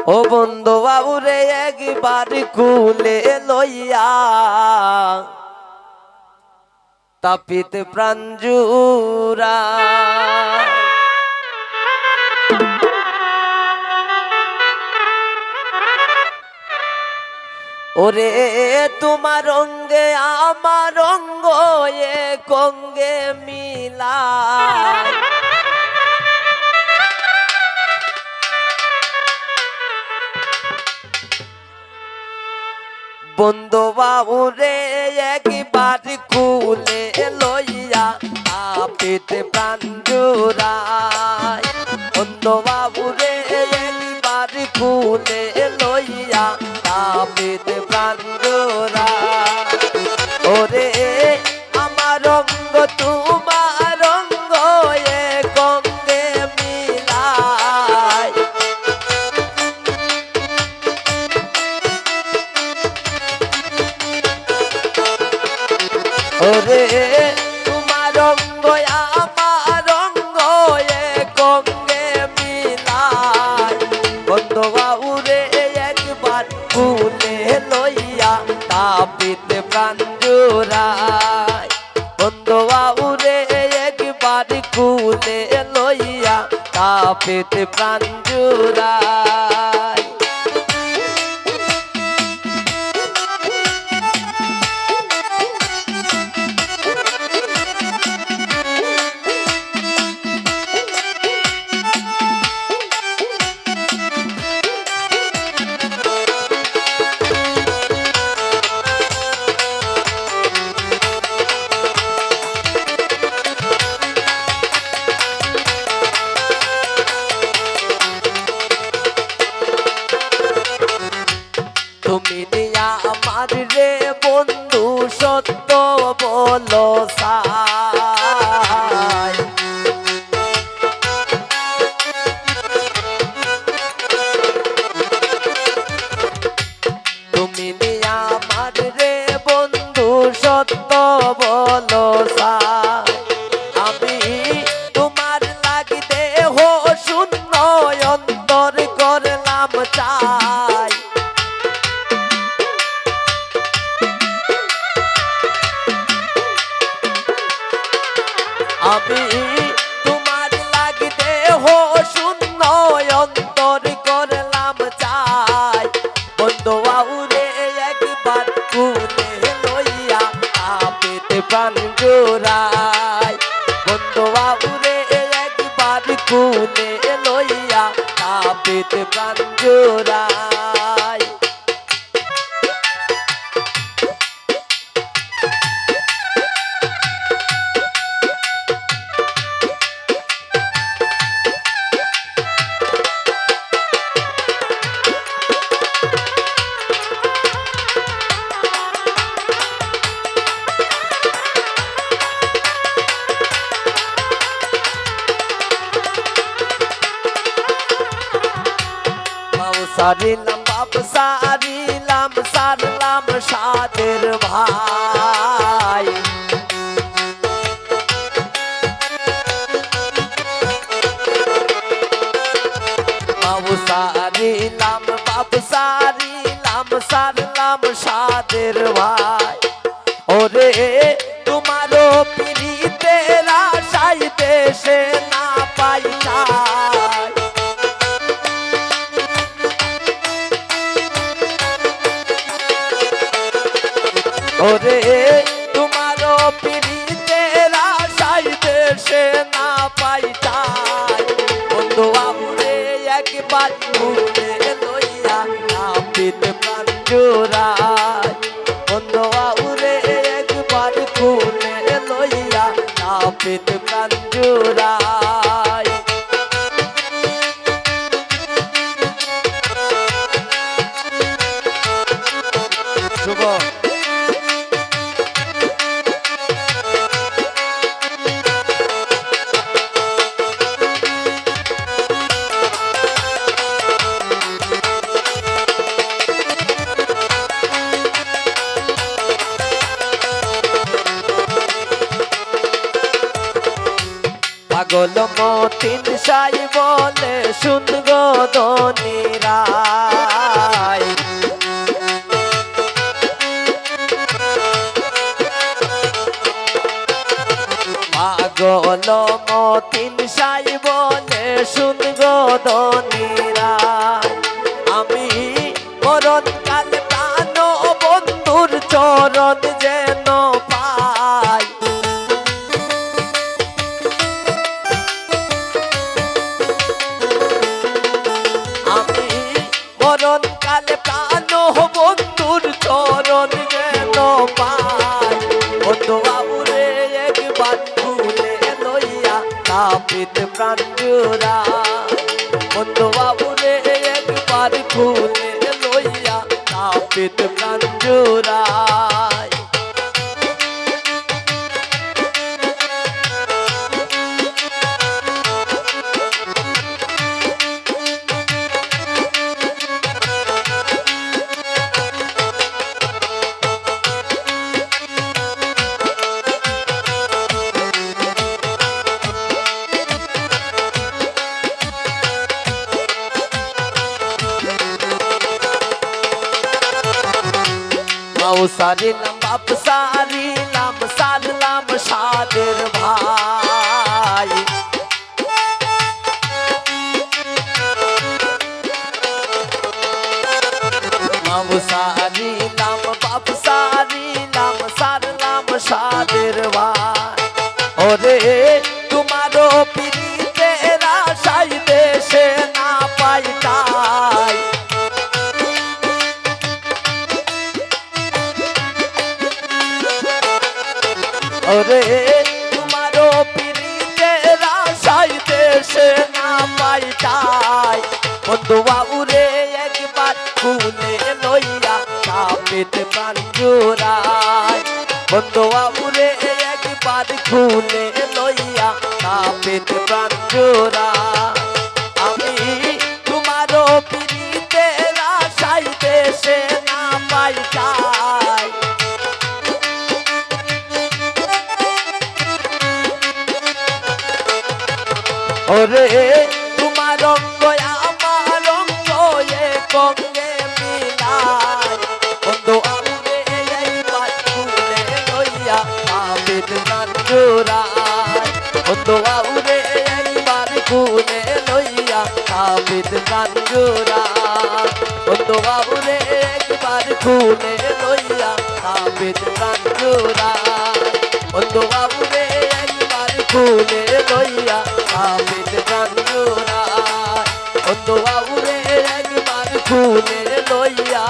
ও বন্ধু বাবুরে একবার কুলে লইয়া তাপিত প্রাঞ্জুরা ওরে তোমার অঙ্গে আমার অঙ্গ এক অঙ্গে মিলায় বন্ধু বাবুরে একবার কুলে লইয়া তাপিত প্রাঞ্জুরায় বন্ধু বাবুরে একবার কুলে লইয়া তাপিত প্রাঞ্জুরায় ওরে আমার অঙ্গ তোমার অঙ্গ এক অঙ্গে মিলায় ওরে তোমার অঙ্গ আমার অঙ্গ এক অঙ্গে মিলায় বন্ধু বাবুরে একবার কুলে লইয়া তাপিত প্রাঞ্জুরায় বন্ধু বাবুরে একবার কুলে লইয়া তাপিত প্রাঞ্জুরায় তুমি নিয়া আমার রে বন্ধু সত্য বলো সাই তুমি নিয়া আমার রে বন্ধু সত্য বলো সাই আমি তোমার লাগিতে হো শূন্য অন্তর করলাম চাই আমি তোমার লাগিতে হো শূন্য অন্তর করলাম চাই বন্ধু বাবুরে একবার কুলে লইয়া তাপিত প্রাঞ্জুরায় বন্ধু বাবুরে একবার কুলে লইয়া তাপিত প্রাঞ্জুরায় সারিলাম বাপ সারিলাম সারলাম সাদের ভাই বাবু সারিলাম বাপ সারিলাম সারলাম সাদের ভাই ওরে তোমারও পিড়িতের আশায় দেশে না পাই নাই ওরে তোমারও পিড়িতের আশায় দেশে না পাই তাই বন্ধু বাবুরে একবার কুলে লইয়া তাপিত প্রাঞ্জুরায় বন্ধু বাবুরে একবার কুলে লইয়া তাপিত প্রাঞ্জুরায় শুভ পাগল মতিন সাই বলে শুনগো ধনীরাই। পাগল মতিন সাই বলে শুন গো ধনীরাই, আমি মরণকালে প্রাণ বন্ধুর চরণ যেন পাই। আমি মরণকালে প্রাণ বন্ধুর চরণ যেন পাই। বন্ধু বাবুরে একবার ভুলে লইয়া তাপিত প্রাণ জুড়াই। বন্ধু বাবুরে একবার ভুলে লইয়া তাপিত প্রাণ জুড়াই। মাও সারিলাম বাপ সারিলাম সারলাম সাদের ভাই। মাও সারিলাম বাপ সারিলাম সারলাম সাদের ভাই। ওরে তোমারও পিরিতের আশায় দেশে না পাইতাই। ওরে তোমারও পিরিতের আশায় দেশে না পাইতাই। বন্ধু বাবুরে একবার খুলে লইয়া তাপিত প্রাণ জুড়াই। বন্ধু বাবুরে একবার খুলে লইয়া তাপিত প্রাণ জুড়াই। আমি তোমারও পিরিতের আশায় দেশে না পাইতাই। ওরে তোমার রঙ্গ আমার রঙ্গ কঙ্গে মিলাই। বন্ধু বাবুরে একবার খুলে লইয়া তাপিত প্রাণ জুড়াই। বন্ধু বাবুরে একবার খুলে লইয়া তাপিত প্রাণ জুড়াই। বন্ধু বাবুরে একবার খুলে লইয়া তাপিত প্রাণ জুড়াই। বন্ধু বাবুরে একবার খুলে লইয়া তাপিত প্রাণ জুড়াই। বন্ধু বাবুরে একবার খুলে লইয়া